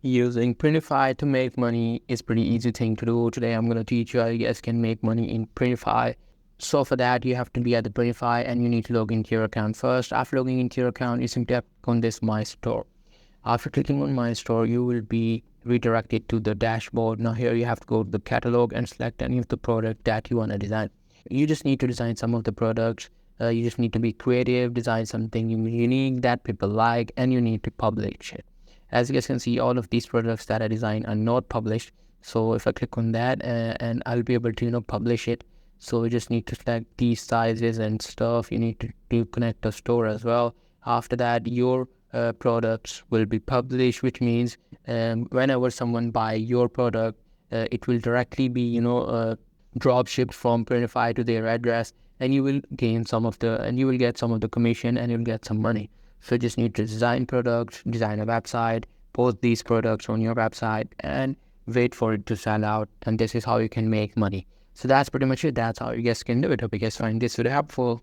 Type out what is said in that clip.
Using Printify to make money is pretty easy thing to do. Today I'm going to teach you how you guys can make money in Printify. So for that, you have to be at the Printify and you need to log into your account first. After logging into your account, you simply click on this My Store. After clicking on My Store, you will be redirected to the dashboard. Now here you have to go to the catalog and select any of the product that you want to design. You just need to design some of the products. You just need to be creative, design something unique that people like, and you need to publish it. As you guys can see, all of these products that I designed are not published. So if I click on that and I'll be able to, publish it. So you just need to select these sizes and stuff. You need to connect a store as well. After that, your products will be published, which means whenever someone buy your product, it will directly be, drop shipped from Printify to their address, and you will gain you will get some of the commission, and you'll get some money. So you just need to design products, design a website, post these products on your website, and wait for it to sell out. And this is how you can make money. So that's pretty much it. That's how you guys can do it. Hope you guys find this video helpful.